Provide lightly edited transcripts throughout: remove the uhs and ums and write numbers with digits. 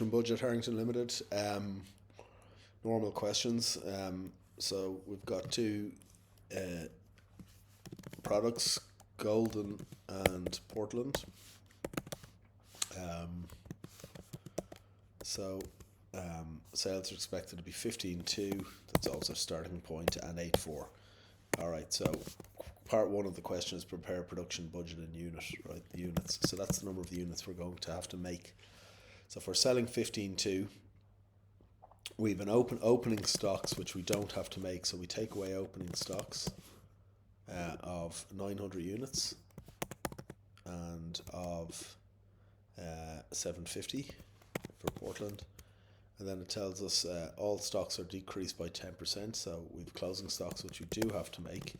Budget Harrrington Limited. Normal questions. So we've got two uh, products, Golden and Portland. Um, so sales are expected to be 15.2. That's also starting point, and 8.4. All right. So part one of the question is prepare production budget in unit. Right, the units. So that's the number of units we're going to have to make. So if we're selling 15.2, we've an opening stocks which we don't have to make, so we take away opening stocks of 900 units and of 750 for Portland, and then it tells us all stocks are decreased by 10%. So we've closing stocks which we do have to make.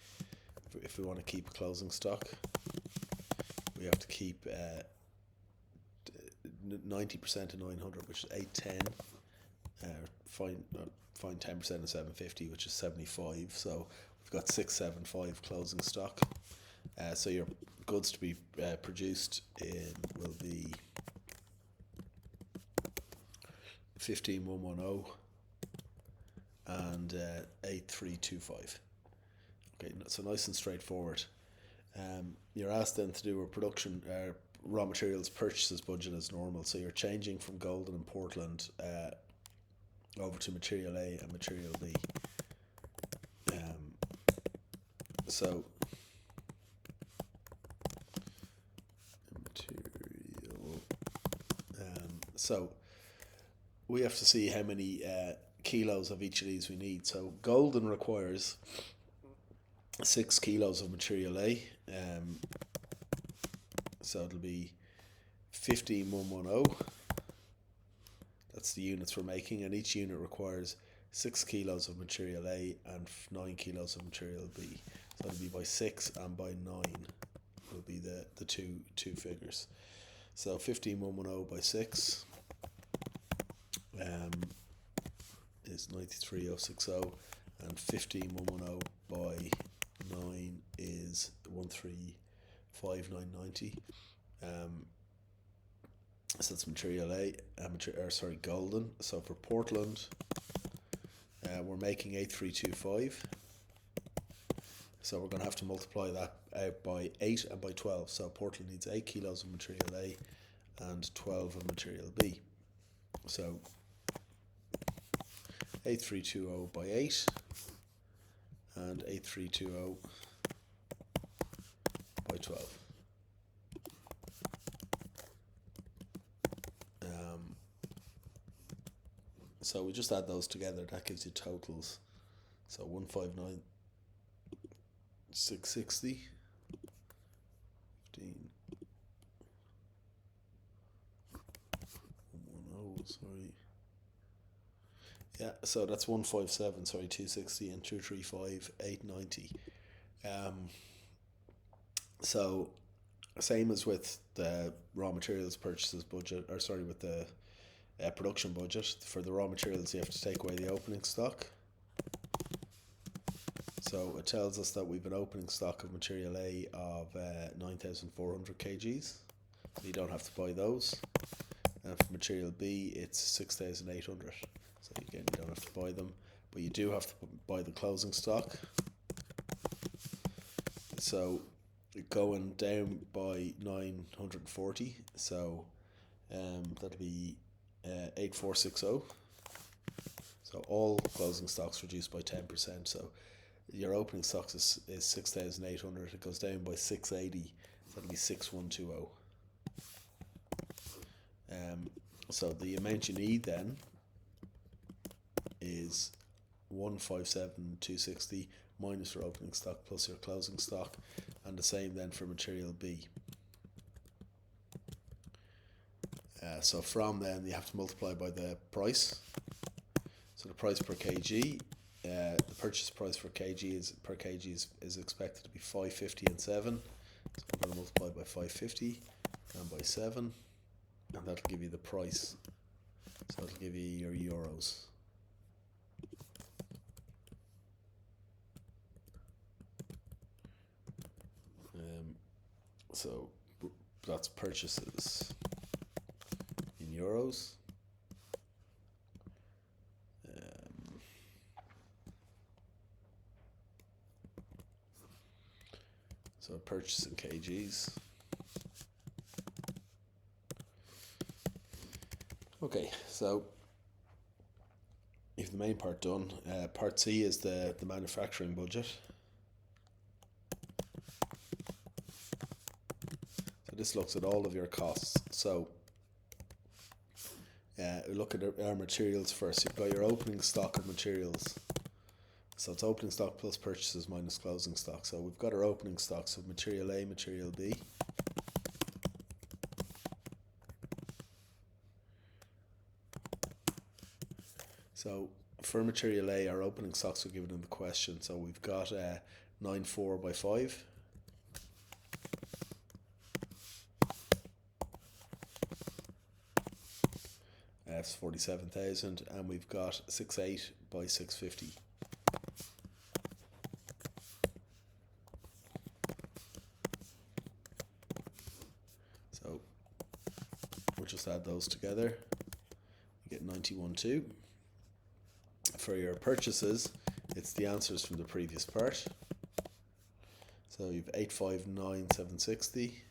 If we want to keep a closing stock, we have to keep 90% of 900, which is 810. Find 10% of 750, which is 75. So we've got 675 closing stock. So your goods to be produced will be 15,110 and 8325. Okay, so nice and straightforward. You're asked then to do a production raw materials purchases budget as normal. So you're changing from Golden and Portland over to material A and material B. So material. So we have to see how many kilos of each of these we need. So Golden requires 6 kilos of material A. So it'll be 15,110. That's the units we're making, and each unit requires 6 kilos of material A and 9 kilos of material B. So it'll be by 6 and by 9 will be the two figures. So 15,110 by 6 is 93,060, and 15,110 by 9 is 135,990. So that's material A, Golden. So for Portland, we're making 8325. So we're going to have to multiply that out by 8 and by 12. So Portland needs 8 kilos of material A and 12 of material B. So 8320 by 8 and 8320 by 12. So we just add those together, that gives you totals. So 159,660, 15, 110, sorry. Yeah, so that's 157, 260, and 235, 890. So same as with the raw materials purchases budget, with the production budget. For the raw materials, you have to take away the opening stock. So it tells us that we've an opening stock of material A of 9,400 kgs. So you don't have to buy those. And for material B, it's 6,800. So again, you don't have to buy them, but you do have to buy the closing stock. So going down by 940. So that'll be 8460. So all closing stocks reduced by 10%. So your opening stocks is 6,800. It goes down by 680. So that'll be 6120. So the amount you need then is 157,260 minus your opening stock plus your closing stock, and the same then for material B. So from then you have to multiply by the price. So the price per kg, the purchase price per kg is expected to be 550 and 7. So we're going to multiply by 550 and by 7, and that'll give you the price. So it'll give you your euros. So that's purchases in euros. So purchase in kgs. Okay, so you've the main part done. Part C is the manufacturing budget. So this looks at all of your costs. So look at our materials first. You've got your opening stock of materials. So it's opening stock plus purchases minus closing stock. So we've got our opening stocks of material A, material B. So for material A, our opening stocks were given in the question. So we've got 9.4 by 5. That's 47,000, and we've got 6.8 by 650. So we'll just add those together. You get 91.2. For your purchases, it's the answers from the previous part. So you've 859,760.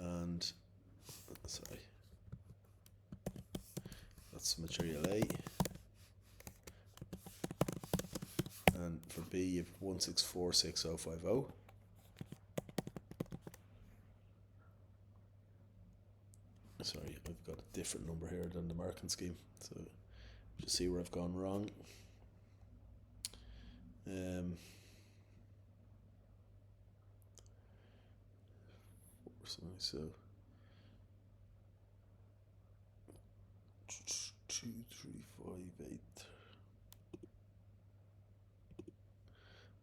And sorry, that's material A. And for B, you have 164,6050. Sorry, I've got a different number here than the marking scheme, so just see where I've gone wrong. So 2, 3, 5, 8.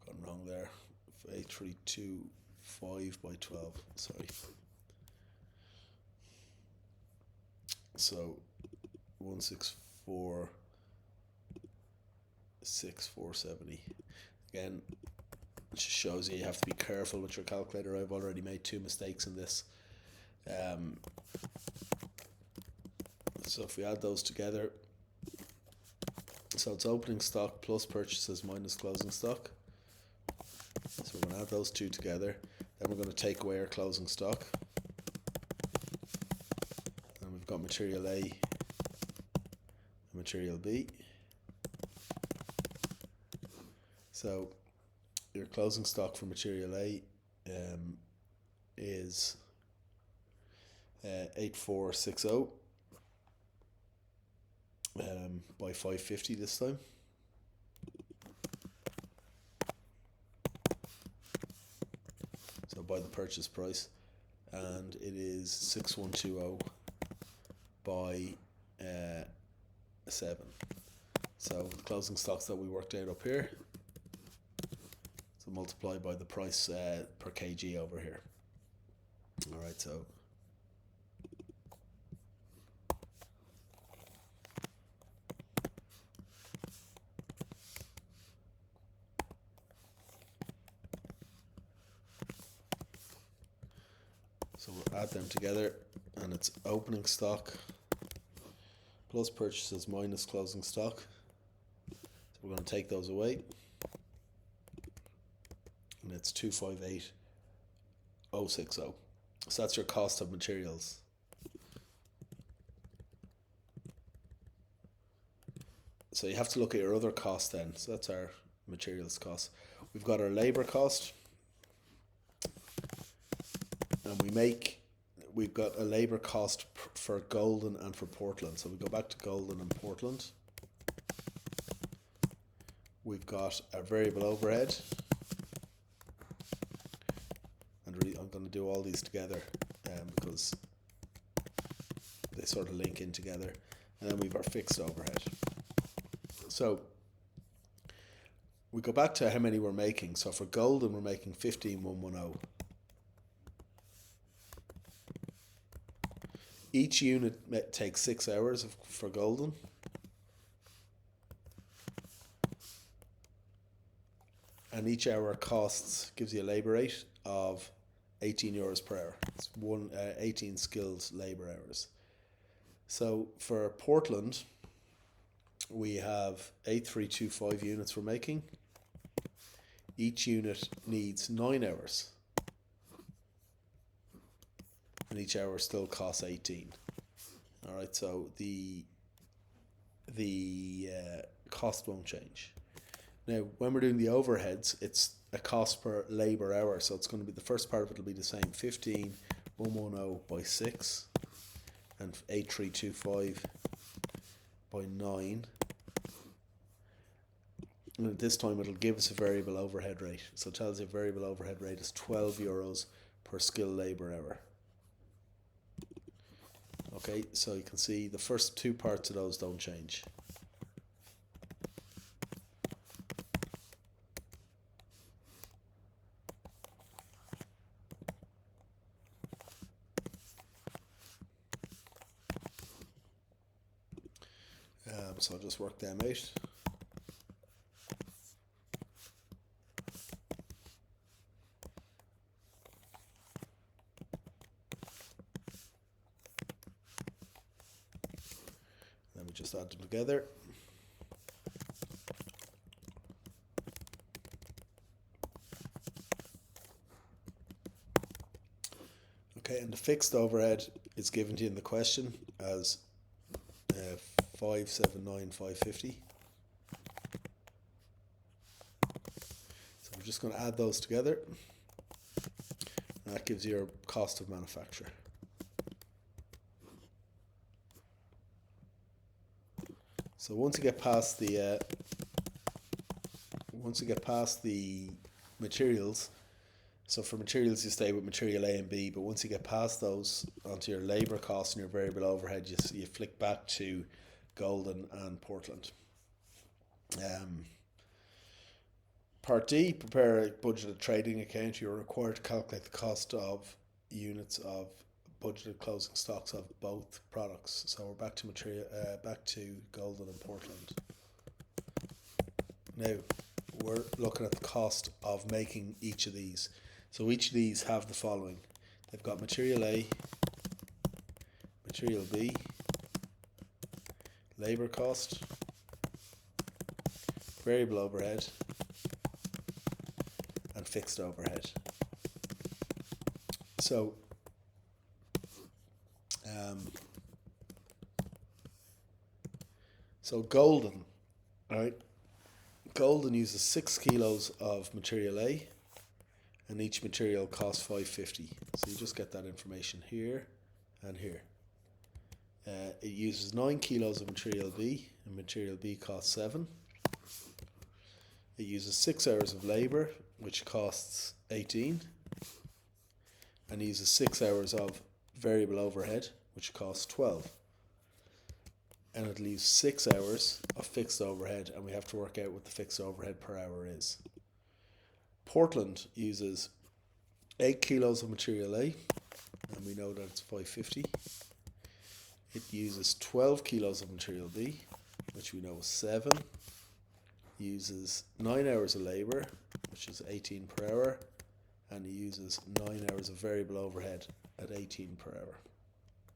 Gone wrong there. 8, 3, 2, 5 by 12. Sorry. So 164, 6,470. Again, it just shows you have to be careful with your calculator. I've already made 2 mistakes in this. So if we add those together, so it's opening stock plus purchases minus closing stock. So we're going to add those 2 together. Then we're going to take away our closing stock. And we've got material A and material B. So your closing stock for material A is 8,460 by 550 this time. So by the purchase price, and it is 6,120 by 7. So the closing stocks that we worked out up here, so multiply by the price per kg over here. Alright, so we'll add them together, and it's opening stock plus purchases minus closing stock. So we're going to take those away, and it's 258,060. So that's your cost of materials. So you have to look at your other cost then. So that's our materials cost. We've got our labour cost, and we've got a labour cost for Golden and for Portland. So we go back to Golden and Portland. We've got our variable overhead, and I'm going to do all these together because they sort of link in together. And then we've our fixed overhead. So we go back to how many we're making. So for Golden, we're making 15,110. Each unit takes 6 hours for Golden. And each hour gives you a labour rate of 18 euros per hour. It's 18 skilled labour hours. So for Portland, we have 8325 units we're making. Each unit needs 9 hours. And each hour still costs 18. Alright, so the cost won't change. Now, when we're doing the overheads, it's a cost per labour hour. So it's going to be, the first part of it will be the same. 15,110 by 6 and 8325 by 9. And at this time it'll give us a variable overhead rate. So it tells you variable overhead rate is €12 per skilled labour hour. Okay, so you can see the first two parts of those don't change. So I'll just work them out. Then we just add them together. Okay, and the fixed overhead is given to you in the question as 579,550. So we're just going to add those together, and that gives you your cost of manufacture. So once you get past the materials, so for materials you stay with material A and B, but once you get past those onto your labour costs and your variable overhead, you flick back to Golden and Portland. Part D, prepare a budgeted trading account. You're required to calculate the cost of units of budgeted closing stocks of both products. So we're back to back to Golden and Portland. Now we're looking at the cost of making each of these. So each of these have the following. They've got material A, material B, labour cost, variable overhead, and fixed overhead. So Golden, right? Golden uses 6 kilos of material A, and each material costs $5.50. So you just get that information here and here. It uses 9 kilos of material B, and material B costs 7. It uses 6 hours of labour, which costs 18, and it uses 6 hours of variable overhead, which costs 12. And it leaves 6 hours of fixed overhead, and we have to work out what the fixed overhead per hour is. Portland uses 8 kilos of material A, and we know that it's $5.50. It uses 12 kilos of material B, which we know is 7. Uses 9 hours of labour, which is 18 per hour, and it uses 9 hours of variable overhead at 18 per hour.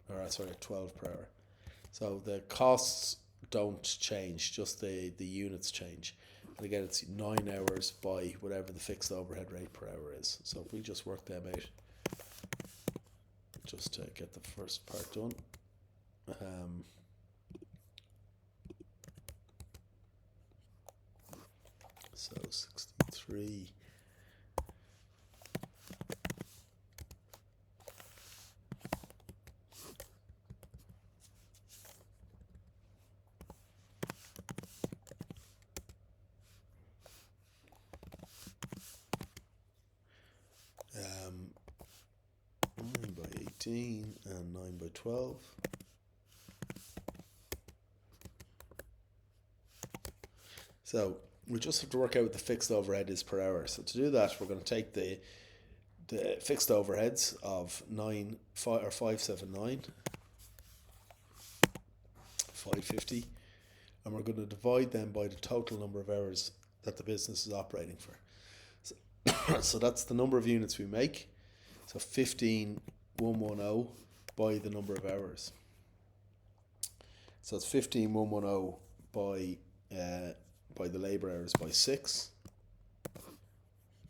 Or sorry, at 12 per hour. So the costs don't change, just the units change. And again, it's 9 hours by whatever the fixed overhead rate per hour is. So if we just work them out, just to get the first part done. So 63. Um, 9 by 18 and 9 by 12. So we just have to work out what the fixed overhead is per hour. So to do that, we're going to take the fixed overheads of 579, 550, and we're going to divide them by the total number of hours that the business is operating for. So that's the number of units we make. So 15,110 by the number of hours. So it's 15,110 by the labour hours by 6.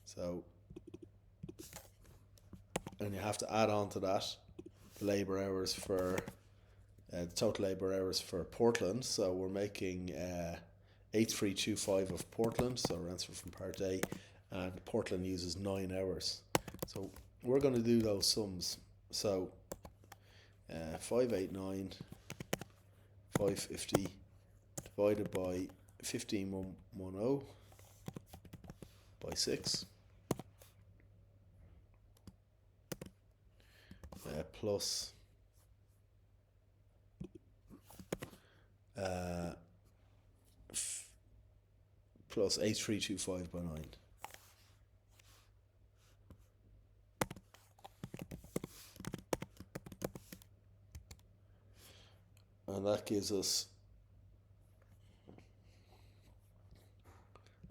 So, and you have to add on to that the labour hours for the total labour hours for Portland. So we're making 8325 of Portland, so our answer from part A, and Portland uses 9 hours. So we're going to do those sums. So 589 550 divided by 15110 by 6 plus plus 8325 by 9. And that gives us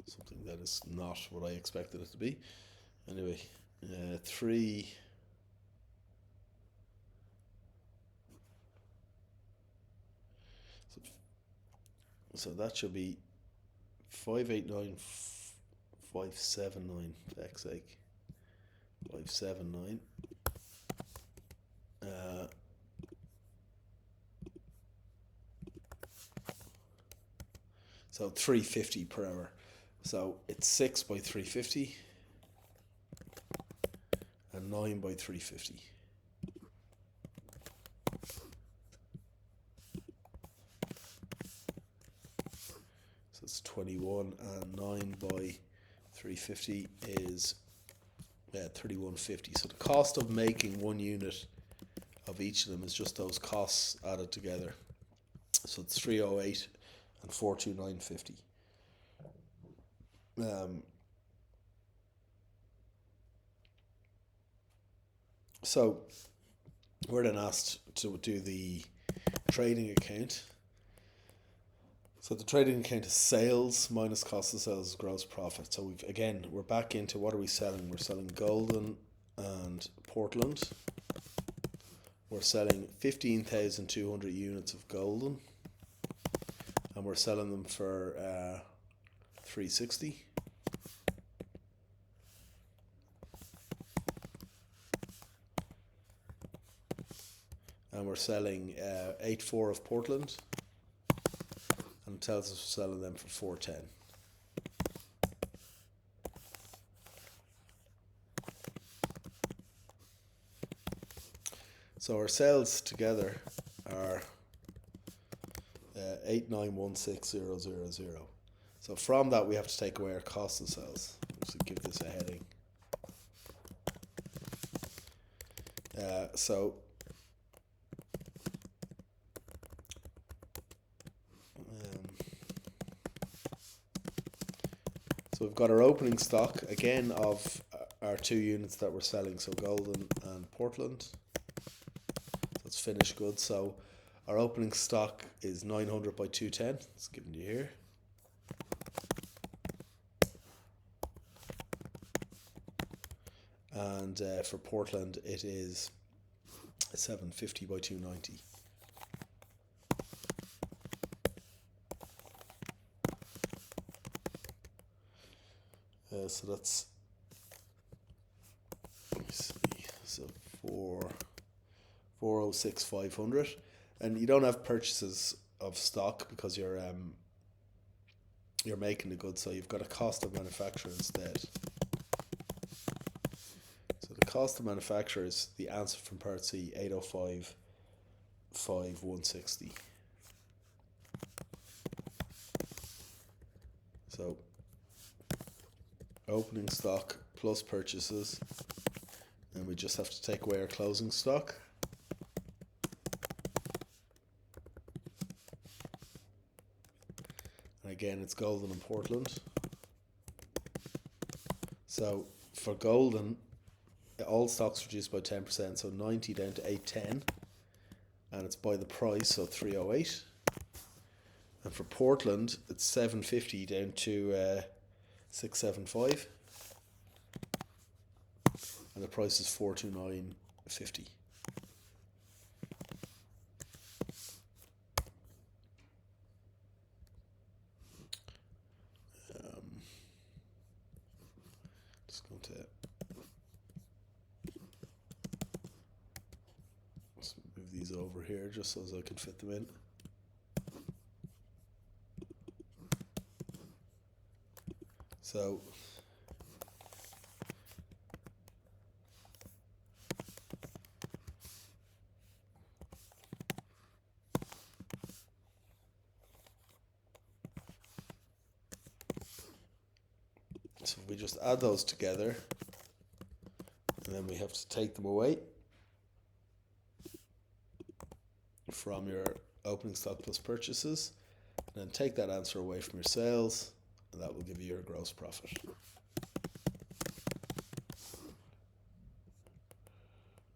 something that is not what I expected it to be. Anyway, 3. So that should be 589579 for X's sake. 579. So 350 per hour. So it's 6 by 350 and 9 by 350. So it's 21, and 9 by 350 is 3150. So the cost of making one unit of each of them is just those costs added together. So it's 308 and 42950. So we're then asked to do the trading account. So the trading account is sales minus cost of sales is gross profit. So we're back into what are we selling? We're selling Golden and Portland. We're selling 15,200 units of Golden, and we're selling them for 360. And we're selling 84 of Portland, and it tells us we're selling them for 410. So our sales together are 8916,000. So from that we have to take away our cost of sales. So give this a heading. So we've got our opening stock again of our 2 units that we're selling, so Golden and Portland. That's finished goods. So our opening stock is 900 by 210. It's given you here. And for Portland it is 750 by 290. So that's, let me see, so 406,500, and you don't have purchases of stock because you're making the goods, so you've got a cost of manufacture instead. So the cost of manufacture is the answer from part C, 805,160. So opening stock plus purchases, and we just have to take away our closing stock. And again, it's Golden and Portland. So for Golden, all stocks reduced by 10%, so 90 down to 810, and it's by the price, so 308. And for Portland, it's 750 down to 675, and the price is 429.50. these over here just so as I can fit them in. So we just add those together, and then we have to take them away from your opening stock plus purchases, and then take that answer away from your sales, and that will give you your gross profit.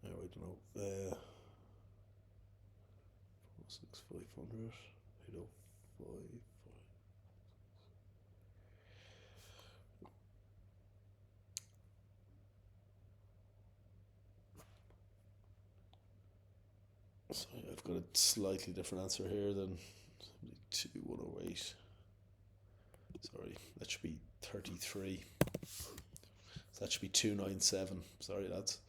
I don't know, 46500, 805. So I've got a slightly different answer here than 72108. Sorry, that should be 33. So that should be 297. Sorry, lads.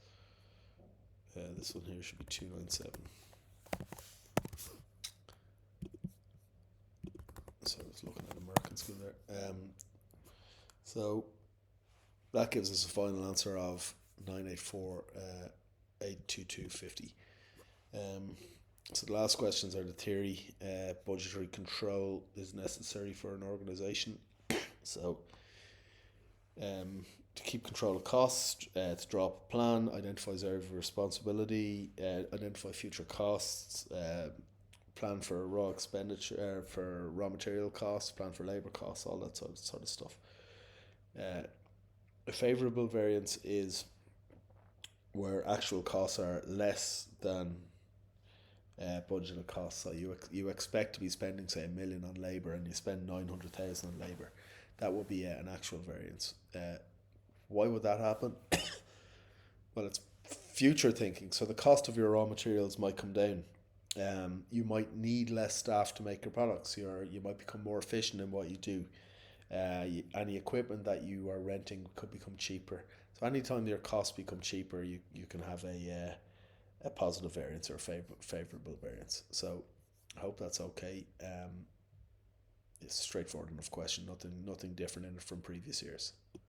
This one here should be 297. So I was looking at American school there. So that gives us a final answer of 984 82250. So the last questions are the theory. Budgetary control is necessary for an organisation. So to keep control of costs, to draw up a plan, identify areas of responsibility, identify future costs, plan for raw expenditure, for raw material costs, plan for labour costs, all that sort of stuff. A favourable variance is where actual costs are less than budgeted costs. So you expect to be spending, say, $1 million on labour, and you spend 900,000 on labour. That would be an actual variance. Why would that happen? Well, it's future thinking. So the cost of your raw materials might come down. You might need less staff to make your products. You might become more efficient in what you do. Any equipment that you are renting could become cheaper. So anytime your costs become cheaper, you can have a positive variance or a favourable variance. So I hope that's okay. It's a straightforward enough question. Nothing different in it from previous years.